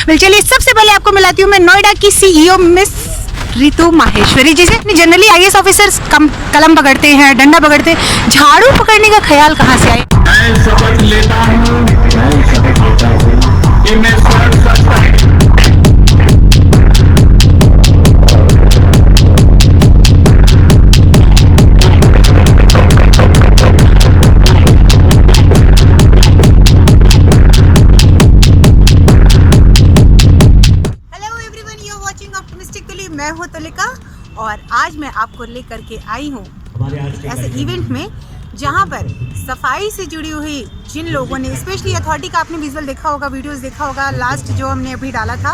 Well चलिए, सबसे पहले आपको मिलाती हूँ मैं नोएडा की CEO मिस रितु माहेश्वरी जी से। जनरली IAS ऑफिसर्स कलम पकड़ते हैं, डंडा पकड़ते हैं, झाड़ू पकड़ने का ख्याल कहाँ से आया? मैं शपथ लेता हूँ कि मैं स्वयं सकता हूँ। मैं हूँ तुलिका और आज मैं आपको लेकर के आई हूँ ऐसे इवेंट में जहाँ पर सफाई से जुड़ी हुई जिन लोगों ने, स्पेशली अथॉरिटी का आपने विजुअल देखा होगा, वीडियोस देखा होगा, लास्ट जो हमने अभी डाला था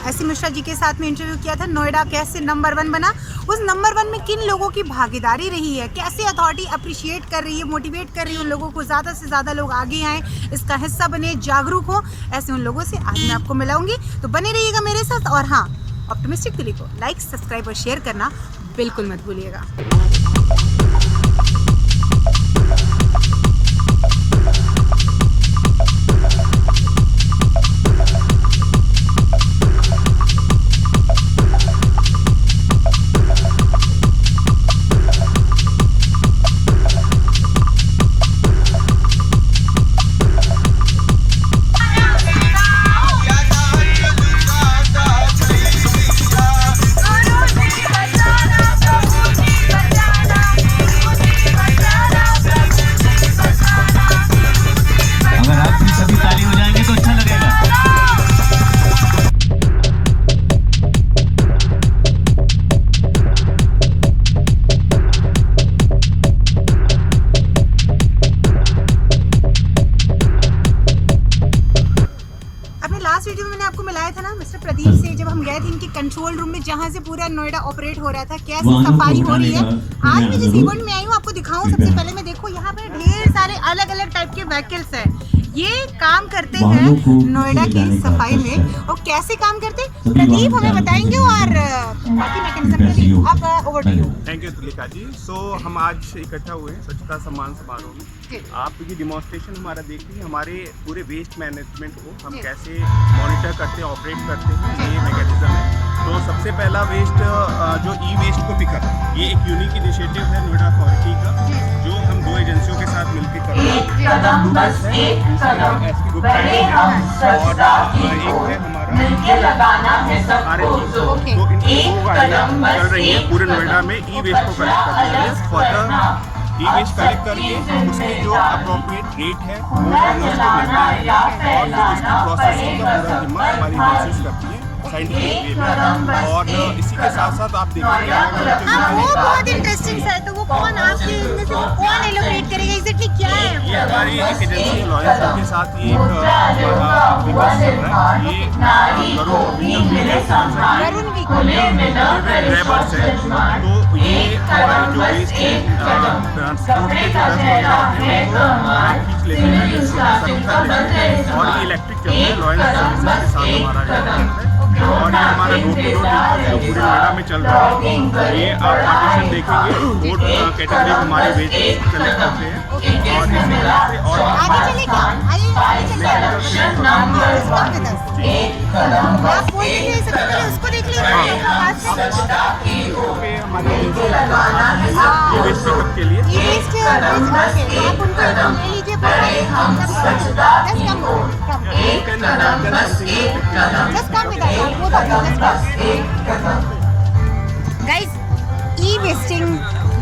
एससी मिश्रा जी के साथ में इंटरव्यू किया था, नोएडा कैसे नंबर 1 बना, उस नंबर 1 में किन लोगों की भागीदारी रही है, कैसे अथॉरिटी अप्रिशिएट कर रही है, मोटिवेट कर रही है उन लोगों को, ज़्यादा से ज़्यादा लोग आगे आएँ, इसका हिस्सा बने, जागरूक हो, ऐसे उन लोगों से आज मैं आपको मिलाऊंगी। तो बने रहिएगा मेरे साथ और हाँ, ऑप्टिमिस्टिक तुली को लाइक, सब्सक्राइब और शेयर करना बिल्कुल मत भूलिएगा। प्रदीप से जब हम गए थे इनके कंट्रोल रूम में, जहाँ से पूरा नोएडा ऑपरेट हो रहा था, कैसे सफाई हो रही है। आज मैं जिस इवेंट में आई हूँ आपको दिखाऊं, सबसे पहले मैं देखो यहाँ पे ढेर सारे अलग अलग टाइप के व्हीकल्स हैं, ये काम करते हैं नोएडा की सफाई में। और कैसे काम करते हैं प्रदीप हमें बताएंगे और बाकी मैकेनिज्म अब over to you. Thank you Tulika ji. हम आज इकट्ठा हुए हैं स्वच्छता सम्मान समारोह में। आप ये डिमॉन्स्ट्रेशन हमारा देखिए, हमारे पूरे वेस्ट मैनेजमेंट को हम कैसे मॉनिटर करते हैं, ऑपरेट करते हैं, ये मैकेनिज्म है। तो सबसे पहला वेस्ट जो ई-वेस्ट को पिकअप, ये एक यूनिक इनिशिएटिव है नोएडा अथॉरिटी का, जो हम 2 एजेंसियों के साथ मिलकर कर रहे हैं। और एक है हमारा चल रही है पूरे नोएडा में ई-वेस्ट को कलेक्ट करते हैं। फर्दर ई-वेस्ट कलेक्ट करके उसकी जो अप्रोप्रिएट रेट है वो ओनर्स को मिलता है और फिर उसकी प्रोसेसिंग का पूरा जिम्मा हमारी एजेंसीज करती है साइंटिफिक वे में। और इसी के साथ साथ आप देखेंगे वो बहुत इंटरेस्टिंग है, तो वो कौन आपके इनमें से कौन एलोकेट करेगा, एग्जैक्टली क्या है? ये हमारी एक एजेंसी है लॉयंस के साथ ये एक विकास चल रहा है। ये ड्राइवर्स है, तो ये हमारे जो वेस्ट ट्रांसपोर्ट के जो खींच लेते हैं और ये इलेक्ट्रिक चलते हैं लॉयंस सर्विसेज के साथ हमारा। और ये हमारा डोर टू डोर जो पूरे नोएडा में चल रहा है, ये आप पार्टीशन देखेंगे, 4 कैटेगरी हमारे वेस्ट कलेक्ट करते हैं। और इसी तरह से और उसको देख लीजिए वेस्ट पिकअप के लिए गाइस, ई वेस्टिंग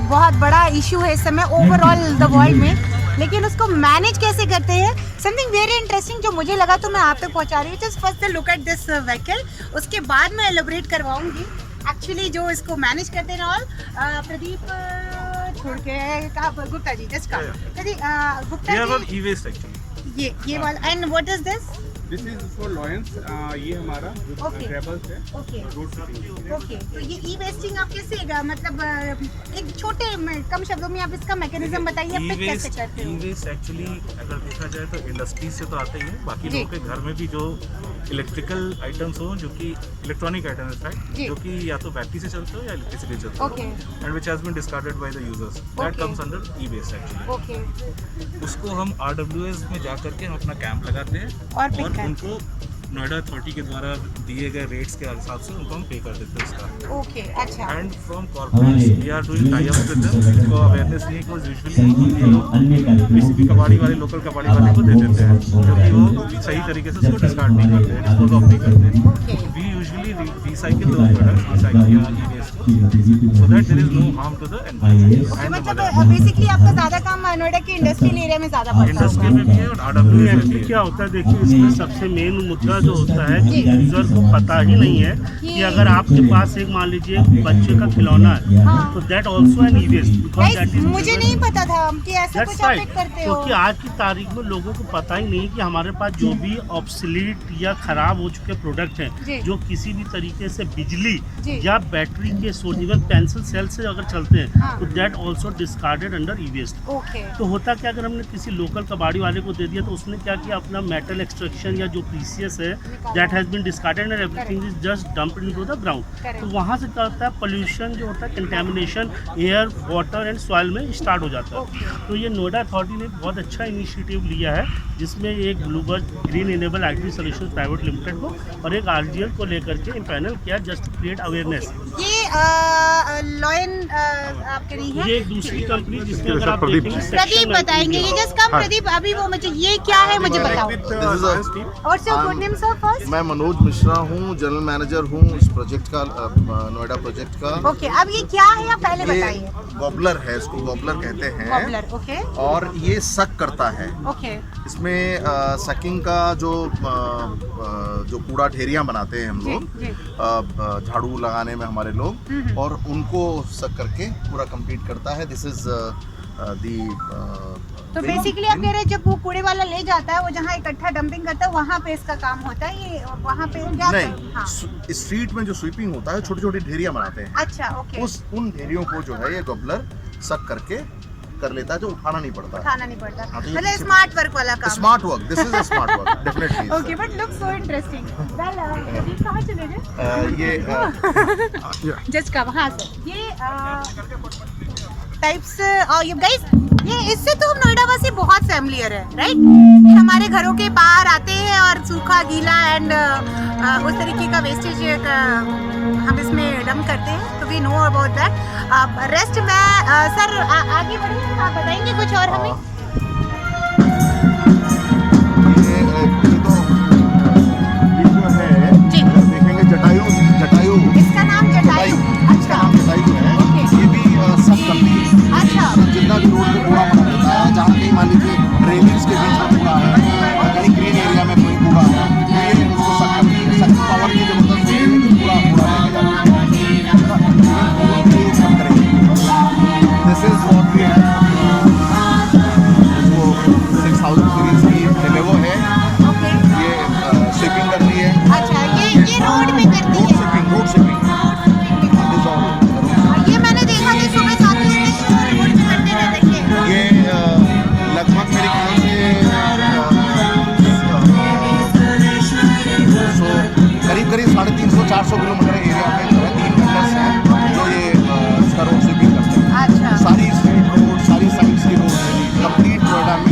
बहुत बड़ा इशू है इस समय ओवरऑल द वर्ल्ड में, लेकिन उसको मैनेज कैसे करते हैं, समथिंग वेरी इंटरेस्टिंग जो मुझे लगा, तो मैं आप तक पहुंचा रही हूँ। Just first look at this vehicle, उसके बाद मैं एलोबरेट करवाऊंगी एक्चुअली जो इसको मैनेज करते हैं। और प्रदीप छोड़ के गुप्ता जी, जस्ट गुप्ता जी, ये वाला। And what is this? This is for lions. ये हमारा ट्रैवल्स है। Road shipping. ओके, तो ये ई वेस्टिंग आप कैसे, मतलब एक छोटे कम शब्दों में आप इसका मैकेनिज्म बताइए, आप कैसे करते हो? ई वेस्ट एक्चुअली अगर देखा जाए तो इंडस्ट्री से तो आते ही है, बाकी लोगों के घर में भी जो इलेक्ट्रिकल आइटम्स हो, जो कि इलेक्ट्रॉनिक आइटम इनफैक्ट, जो कि या तो बैटरी से चलते हो या इलेक्ट्रिसिटी से चलते हो, and which has been discarded by the users, that comes under E waste actually. उसको हम RWS में जा करके हम अपना कैंप लगाते हैं और उनको नोएडा अथॉरिटी के द्वारा दिए गए रेट्स के हिसाब से उनको हम पे कर देते हैं उसका। ओके, अच्छा। And from corporates we are doing tie up with them, इनको अवेयरनेस नहीं है कि यूजुअली ये लोग किसी भी कबाड़ी वाले, लोकल कबाड़ी वाले को दे देते हैं, क्योंकि वो सही तरीके से उसको डिस्कार्ड नहीं करते हैं, डिस्पोज ऑफ नहीं करते। We usually recycle those products, recycle या ई-वेस्ट को, so that there is no harm to the environment. मतलब बेसिकली आपका ज़्यादा काम नोएडा के इंडस्ट्रियल एरिया में ज़्यादा पड़ता इंडस्ट्री होगा। में भी है और आरडब्ल्यू में भी है। क्या होता है, देखिए इसमें सबसे मेन मुद्दा जो होता है कि यूजर को पता ही नहीं है कि अगर आपके पास एक मान लीजिए बच्चे का खिलौना है तो that also an e-waste, because that is, मुझे नहीं पता था कि ऐसा कुछ आप राइट, करते हो। क्योंकि आज की तारीख में लोगों को पता ही नहीं कि हमारे पास जो भी ऑब्सलीट या खराब हो चुके प्रोडक्ट जी। हैं जो किसी भी तरीके से बिजली जी। या बैटरी के सोर्स, इवन पेंसिल सेल से अगर चलते हैं हाँ। तो that also discarded under e-waste. Okay, तो होता क्या, अगर हमने किसी लोकल कबाड़ी वाले को दे दिया तो उसने क्या किया, अपना मेटल एक्सट्रैक्शन या जो प्रीसियस है that has been discarded and everything is just dumped into the ground. Correct. तो वहाँ से क्या होता है, पोल्यूशन जो होता है, contamination air, water and soil में स्टार्ट हो जाता है। Okay. तो ये नोएडा अथॉरिटी ने बहुत अच्छा इनिशिएटिव लिया है, जिसमें एक Bluebird green enable IT solutions private limited को और एक आरजीएल को लेकर के इम्पैनल किया जस्ट टू क्रिएट अवेयरनेस। ये लॉयन आपके नहीं है, ये एक दूसरी कंपनी जिसमें अगर आप प्रदीप देखेंगे प्रदीप बताएंगे। ये जस्ट कम प्रदीप, अभी वो मुझे ये क्या है मुझे बताओ। और sir good name sir first. मैं मनोज मिश्रा हूँ, जनरल मैनेजर हूँ इस प्रोजेक्ट का, नोएडा प्रोजेक्ट का। ओके, अब ये क्या है आप पहले ये बताइए। गॉबलर है, इसको गॉबलर कहते हैं। पॉपुलर, ओके और ये सक करता है। ओके इसमें सकिंग का जो कूड़ा ढेरियाँ बनाते हैं हम जी, लोग, जी। झाड़ू लगाने में हमारे लोग, और उनको सक करके पूरा कंप्लीट करता है। दिस इज तो बेसिकली आप कह रहे हैं जब वो कूड़े वाला ले जाता है, वो जहाँ इकट्ठा डंपिंग करता है वहाँ पे इसका काम होता है। ये वहाँ पे क्या नहीं, हाँ। स्ट्रीट में जो स्वीपिंग होता है, छोटी छोटी ढेरियाँ बनाते हैं, अच्छा, ओके, उन ढेरियों को जो है ये गॉबलर सक करके कर लेता है, जो उठाना नहीं पड़ता है। उठाना नहीं पड़ता, हाँ, तो ये मतलब स्मार्ट वर्क वाला काम। Smart work, this is a smart work definitely. Okay, but look so interesting. कहाँ चले गए? ये जस्ट कब, हाँ सर, ये टाइप्स और ये गाइस, ये इससे तो हम नोएडा वासी बहुत फैमिलियर है, राइट? हमारे घरों के बाहर आते हैं और सूखा, गीला एंड उस तरीके का वेस्टेज हम इसमें डंप करते हैं, तो we know about that. Rest में सर आगे बढ़िए, आप बताएंगे कुछ और हमें? जी। देखेंगे जटायु, इसका नाम जटायु। इसका नाम जटायु है। ओके। ये भी सब करती है। अच्छा, जितना भी रोड पे कूड़ा पड़ा रहता है, जहाँ कहीं मान लीजिए रेलिंग्स के बीच में कूड़ा है, कहीं ग्रीन एरिया में कोई कूड़ा है, तो ये उसको सक करती है। सक पावर की जरूरत होती है कि कूड़ा लेके जाती है। This is what we have. इसको 6000 सीरीज की लेवो है, ओके, ये स्वीपिंग कर रही है। अच्छा, ये रोड में करती है। रोड स्वीपिंग ये मैंने देखा कि सुबह 7 बजे तक रोड पे करते रहते हैं। ये लगभग मेरे ख्याल से करीब 350-400 किलोमीटर एरिया में जो है 3 वेंडर्स हैं जो ये इसका रोड स्वीपिंग करते हैं। अच्छा, सारी स्ट्रीट रोड, सारी साइड्स की रोड कंप्लीट नोएडा में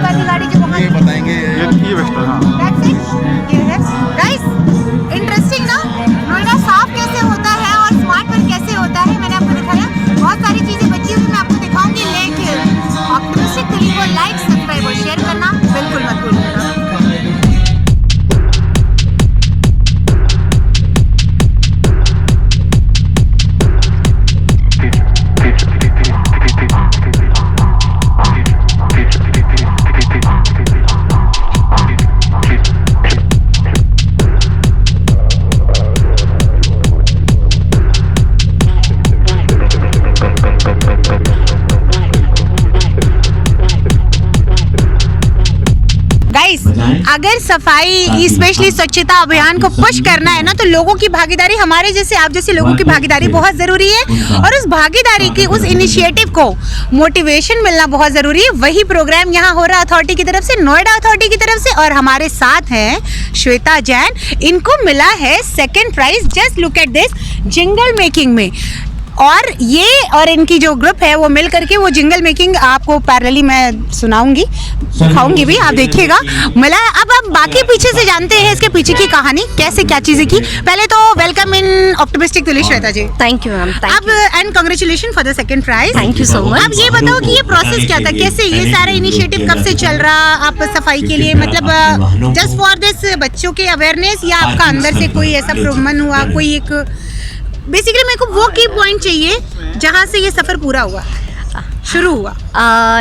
वाली गाड़ी जो वहाँ ये बताएंगे। ये बेस्ट है। हाँ, That's it. ये है गाइस, इंटरेस्टिंग ना, नोएडा साफ कैसे होता है और स्मार्ट वर्क कैसे होता है, मैंने आपको दिखाया। बहुत सारी चीजें बची हुई मैं आपको दिखाऊंगी, लेकिन ऑप्टिमिस्टिक क्लिक को लाइक, सब्सक्राइब और शेयर करना बिल्कुल मत भूलिएगा। गाइस, अगर सफाई स्पेशली स्वच्छता अभियान को पुश करना है ना, तो लोगों की भागीदारी, हमारे जैसे आप जैसे लोगों की भागीदारी बहुत ज़रूरी है, और उस भागीदारी की, उस इनिशिएटिव को मोटिवेशन मिलना बहुत ज़रूरी है। वही प्रोग्राम यहाँ हो रहा है अथॉरिटी की तरफ से, नोएडा अथॉरिटी की तरफ से, और हमारे साथ हैं श्वेता जैन। इनको मिला है 2nd prize. Just look at this, jingle making में और ये और इनकी जो ग्रुप है वो मिल करके वो जिंगल मेकिंग आपको पैरेलली मैं सुनाऊंगी, दिखाऊंगी भी, आप देखिएगा। मिला अब बाकी पीछे से जानते हैं इसके पीछे की कहानी, कैसे क्या चीजें की। पहले तो welcome in optimistic Tuli Shweta ji. Thank you ma'am, अब and congratulation for the second prize. Thank you so much. अब ये बताओ कि ये प्रोसेस क्या था, कैसे ये सारा इनिशिएटिव कब से चल रहा आप सफाई के लिए, मतलब जस्ट फॉर दिस बच्चों के अवेयरनेस, या आपका अंदर से कोई ऐसा मन हुआ, कोई एक बेसिकली मेरे को वो की पॉइंट चाहिए जहाँ से ये सफर पूरा हुआ, शुरू हुआ।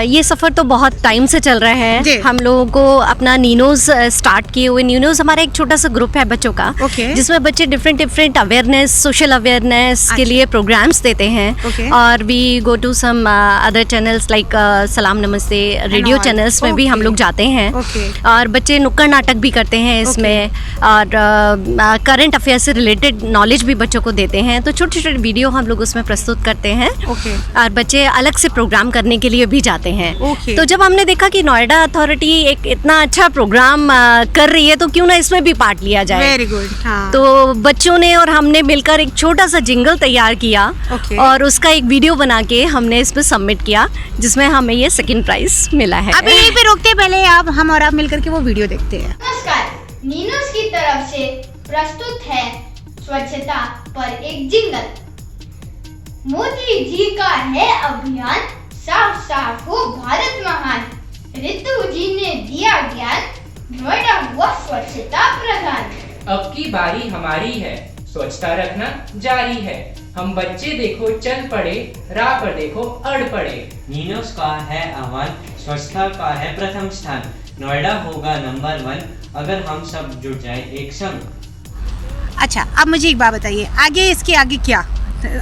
ये सफ़र तो बहुत टाइम से चल रहा है। हम लोगों को अपना नीनोज स्टार्ट किए हुए, नीनोज हमारा एक छोटा सा ग्रुप है बच्चों का, जिसमें बच्चे डिफरेंट अवेयरनेस, सोशल अवेयरनेस के लिए प्रोग्राम्स देते हैं। और we go to some other channels like Salaam Namaste, radio channels में भी हम लोग जाते हैं। और बच्चे नुक्कड़ नाटक भी करते हैं इसमें, और करंट अफेयर से रिलेटेड नॉलेज भी बच्चों को देते हैं। तो छोटे छोटे वीडियो हम लोग उसमें प्रस्तुत करते हैं। और बच्चे अलग से प्रोग्राम करने के लिए भी जाते हैं। तो जब हमने देखा कि नोएडा अथॉरिटी एक इतना अच्छा प्रोग्राम कर रही है, तो क्यों ना इसमें भी पार्ट लिया जाए। Very good. हाँ। तो बच्चों ने और हमने मिलकर एक छोटा सा जिंगल तैयार किया, और उसका एक वीडियो बना के हमने इस पे सबमिट किया, जिसमें हमें ये सेकंड प्राइज मिला है। अभी यहीं पे रोकते पहले हम और आप मिलकर के वो वीडियो देखते हैं। नमस्कार, नीनोस की तरफ से प्रस्तुत है स्वच्छता पर एक जिंगल। मोदी जी का है अभियान, साफ साफ हो भारत महान। ऋतु जी ने दिया ज्ञान, नोएडा हुआ स्वच्छता प्रधान। अब की बारी हमारी है, स्वच्छता रखना जारी है। हम बच्चे देखो चल पड़े, राह पर देखो अड़ पड़े। नीनोस का है आह्वान, स्वच्छता का है प्रथम स्थान। नोएडा होगा नंबर 1 अगर हम सब जुट जाए एक संग। अच्छा, अब मुझे एक बात बताइए, आगे इसके आगे क्या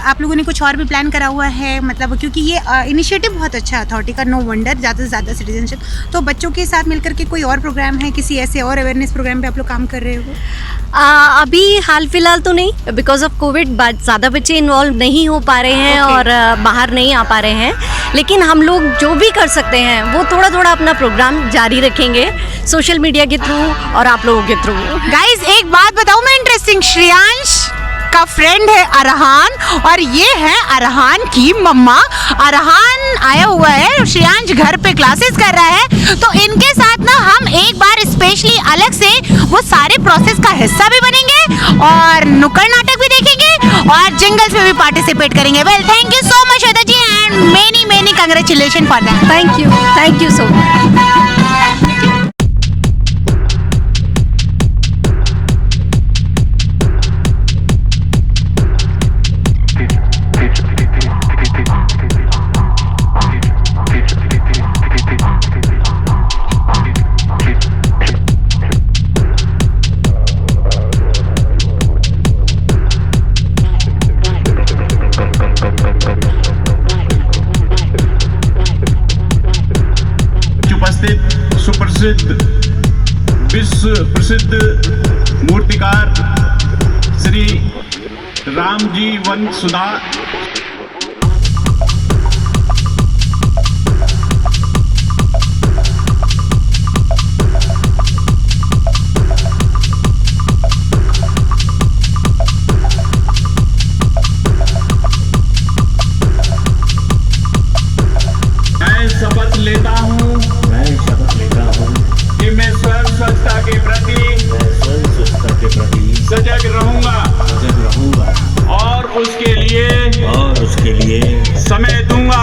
आप लोगों ने कुछ और भी प्लान करा हुआ है, मतलब क्योंकि ये इनिशिएटिव बहुत अच्छा है अथॉरिटी का, नो वंडर ज़्यादा से ज़्यादा सिटीजनशिप। तो बच्चों के साथ मिलकर के कोई और प्रोग्राम है, किसी ऐसे और अवेयरनेस प्रोग्राम पे आप लोग काम कर रहे हो? अभी हाल फिलहाल तो नहीं, बिकॉज ऑफ कोविड ज़्यादा बच्चे इन्वॉल्व नहीं हो पा रहे हैं और बाहर नहीं आ पा रहे हैं। लेकिन हम लोग जो भी कर सकते हैं वो थोड़ा थोड़ा अपना प्रोग्राम जारी रखेंगे, सोशल मीडिया के थ्रू और आप लोगों के थ्रू। गाइज एक बात बताऊँ मैं इंटरेस्टिंग, श्रेयांश का फ्रेंड है अरहान, और ये है अरहान की मम्मा। अरहान आया हुआ है, श्रेयांश घर पे क्लासेस कर रहा है, तो इनके साथ ना हम एक बार स्पेशली अलग से वो सारे प्रोसेस का हिस्सा भी बनेंगे, और नुक्कड़ नाटक भी देखेंगे, और जिंगल्स में भी पार्टिसिपेट करेंगे। Well, thank you so much Shweta ji, and many congratulation for that. Thank you so much. सुप्रसिद्ध विश्व प्रसिद्ध मूर्तिकार श्री रामजी वंशुधा मैं शपथ लेता हूँ कि मैं स्वयं स्वच्छता के प्रति सजग रहूंगा और उसके लिए समय दूंगा।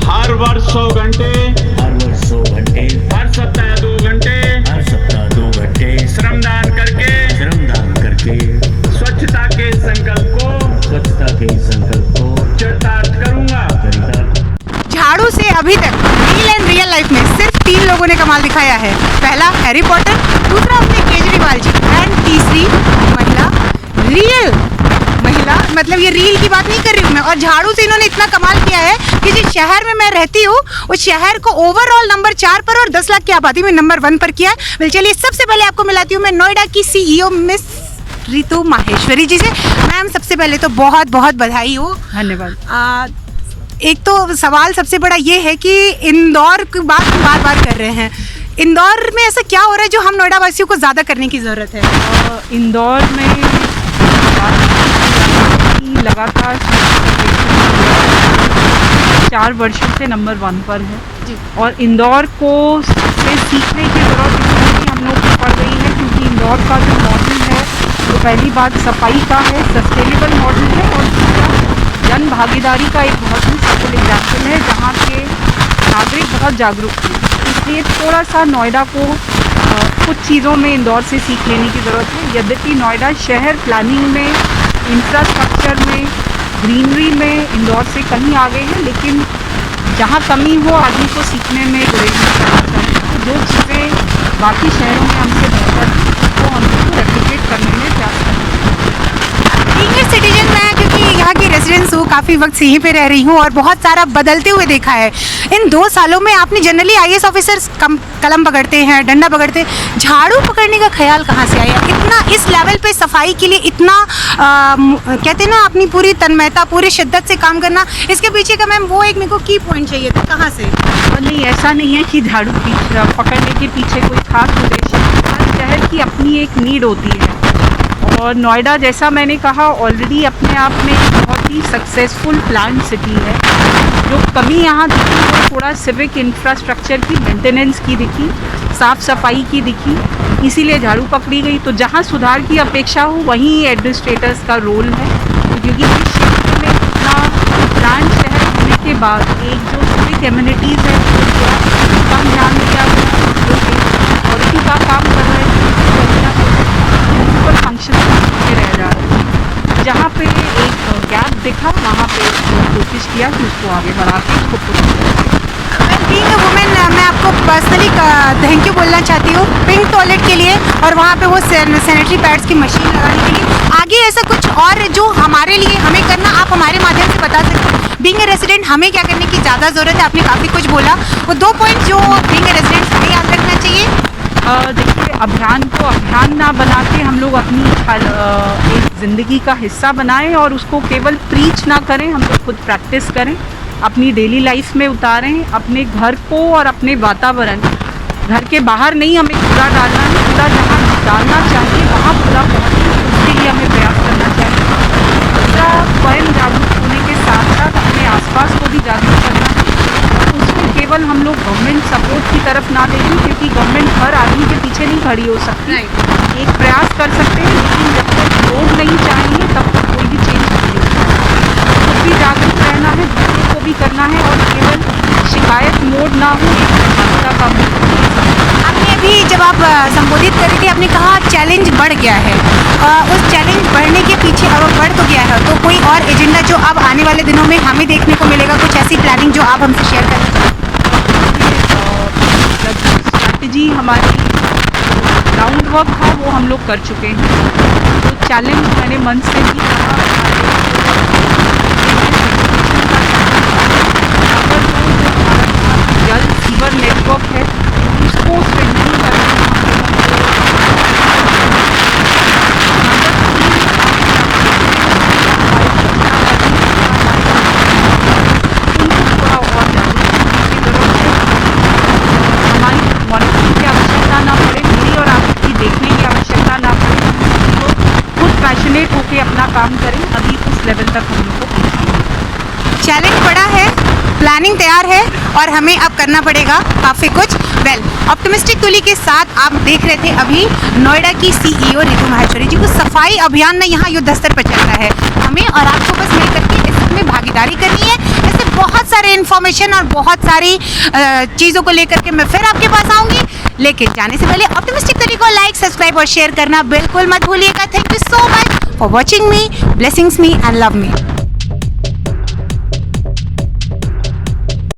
हर वर्ष 100 घंटे, हर सप्ताह 2 घंटे श्रमदान करके स्वच्छता के संकल्प को चरितार्थ करूंगा। झाड़ू से अभी तक रील एंड रियल लाइफ में सिर्फ 3 लोगों ने कमाल दिखाया है। पहला हैरी पॉटर, दूसरा अपने केजरीवाल जी, एंड तीसरी रियल महिला। मतलब ये रील की बात नहीं कर रही हूँ मैं। और झाड़ू से इन्होंने इतना कमाल किया है कि जिस शहर में मैं रहती हूँ उस शहर को ओवरऑल नंबर 4 पर और 10 लाख की आबादी में नंबर 1 पर किया है। वेल, चलिए सबसे पहले आपको मिलाती हूँ मैं नोएडा की CEO मिस रितु माहेश्वरी जी से। मैम, सबसे पहले तो बहुत बहुत बधाई हो। धन्यवाद। एक तो सवाल सबसे बड़ा ये है कि इंदौर की बात हम बार बार कर रहे हैं, इंदौर में ऐसा क्या हो रहा है जो हम नोएडा वासियों को ज़्यादा करने की ज़रूरत है? इंदौर में की लगातार 4 वर्षों से नंबर 1 पर है और इंदौर को से सीखने की ज़रूरत इसलिए हम लोग को पड़ रही है क्योंकि इंदौर का जो मॉडल है तो पहली बात सफाई का है, सस्टेनेबल मॉडल है और दूसरा जन भागीदारी का एक बहुत ही सफल एग्जाम्पल है जहाँ के नागरिक बहुत जागरूक थे। इसलिए थोड़ा सा नोएडा को कुछ चीज़ों में इंदौर से सीख लेने की ज़रूरत है। यद्यपि नोएडा शहर प्लानिंग में, इंफ्रास्ट्रक्चर में, ग्रीनरी में इंदौर से कहीं आगे है, लेकिन जहाँ कमी हो आदमी को सीखने में तो जो चीज़ें बाकी शहरों में हमसे बेहतर हैं वो हमको रेप्लिकेट करने में प्रयास करना है। सीनियर सिटीजन मैं क्योंकि यहाँ की रेजिडेंस हूँ, काफ़ी वक्त से यहीं पे रह रही हूँ और बहुत सारा बदलते हुए देखा है। इन 2 सालों में आपने जनरली IAS ऑफिसर्स कलम पकड़ते हैं, डंडा पकड़ते हैं, झाड़ू पकड़ने का ख्याल कहाँ से आया? इतना इस लेवल पे सफाई के लिए इतना कहते हैं ना अपनी पूरी तन्मयता, पूरी शिद्दत से काम करना, इसके पीछे का मैम वो एक मेरे को की पॉइंट चाहिए था, कहाँ से? नहीं, ऐसा नहीं है कि झाड़ू पकड़ने के पीछे कोई खास उद्देश्य है। हर शहर की अपनी एक नीड होती है और नोएडा जैसा मैंने कहा ऑलरेडी अपने आप में एक बहुत ही सक्सेसफुल प्लान सिटी है। जो कमी यहाँ दिखी वो थोड़ा सिविक इंफ्रास्ट्रक्चर की मेंटेनेंस की दिखी, साफ़ सफाई की दिखी, इसीलिए झाड़ू पकड़ी गई। तो जहाँ सुधार की अपेक्षा हो वहीं एडमिनिस्ट्रेटर्स का रोल है, क्योंकि इस क्षेत्र में इतना प्लान शहर होने के बाद एक जो सिविक एम्यूनिटीज़ है तो थोड़ा कम ध्यान दिया गया। अथॉरिटी का काम कर रहे हैं म्यूनसिपल फंक्शन रह जा रहे हैं। जहाँ पे एक गैप दिखा वहाँ पे कोशिश किया कि उसको आगे बढ़ा के उसको बीइंग अ वुमेन मैं आपको पर्सनली थैंक यू बोलना चाहती हूँ पिंक टॉयलेट के लिए और वहाँ पे वो सैनिटरी पैड्स की मशीन लगाने के लिए। आगे ऐसा कुछ और जो हमारे लिए हमें करना आप हमारे माध्यम से बता सकते हैं? बीइंग अ रेजिडेंट हमें क्या करने की ज़्यादा ज़रूरत है? आपने काफ़ी कुछ बोला, वो 2 पॉइंट जो बीइंग अ रेजिडेंट हमें याद रखना चाहिए। देखिए, अभियान को अभियान ना बना के हम लोग अपनी एक ज़िंदगी का हिस्सा बनाएं और उसको केवल प्रीच ना करें, हम लोग खुद प्रैक्टिस करें, अपनी डेली लाइफ में उतारें, अपने घर को और अपने वातावरण। घर के बाहर नहीं हमें कूड़ा डालना है, कूड़ा जहाँ डालना चाहिए वहाँ कूड़ा पहुँचे, उसके लिए हमें प्रयास करना चाहिए। दूसरा, स्वयं जागरूक होने के साथ साथ अपने आसपास को भी जागरूक करना है। उसको केवल हम लोग गवर्नमेंट सपोर्ट की तरफ ना देखें, क्योंकि गवर्नमेंट हर आदमी के पीछे नहीं खड़ी हो सकती। एक प्रयास कर सकते हैं, लेकिन जब तक लोग नहीं चाहेंगे तब तक कोई भी चेंज नहीं होगा। खुद भी जागरूक रहना है, दूसरों को भी करना है और केवल शिकायत मोड ना हो, एक जागरूकता का मोड। आपने अभी जब आप संबोधित कर रहे थे आपने कहा चैलेंज बढ़ गया है, उस चैलेंज बढ़ने के पीछे अब बढ़ तो गया है तो कोई और एजेंडा जो अब आने वाले दिनों में हमें देखने को मिलेगा, कुछ ऐसी प्लानिंग जो आप हमसे शेयर करें? स्ट्रैटेजी हमारी ग्राउंड वर्क था वो हम लोग कर चुके हैं। तो चैलेंज मैंने मन से भी कहा, जल सीवर नेटवर्क है उसको स्ट्रेंथन करना मॉनिटरिंग की आवश्यकता ना पड़े, मेरी और आपकी देखने की आवश्यकता ना पड़े, तो खुद पैशनेट होकर अपना काम करें। अभी उस लेवल तक हम लोग को चैलेंज बड़ा है, प्लानिंग तैयार है और हमें अब करना पड़ेगा काफ़ी कुछ। ऑप्टिमिस्टिक तुली के साथ आप देख रहे थे अभी नोएडा की CEO रितु माहेश्वरी जी को। सफाई अभियान में यहाँ युद्ध स्तर पर चल रहा है, हमें और आपको बस मिल करके इसमें भागीदारी करनी है। ऐसे बहुत सारे इन्फॉर्मेशन और बहुत सारी चीज़ों को लेकर के मैं फिर आपके पास आऊँगी, लेकिन जाने से पहले ऑप्टिमिस्टिक तुली को लाइक, सब्सक्राइब और शेयर करना बिल्कुल मत भूलिएगा। Thank you so much for watching me, blessings me and love me.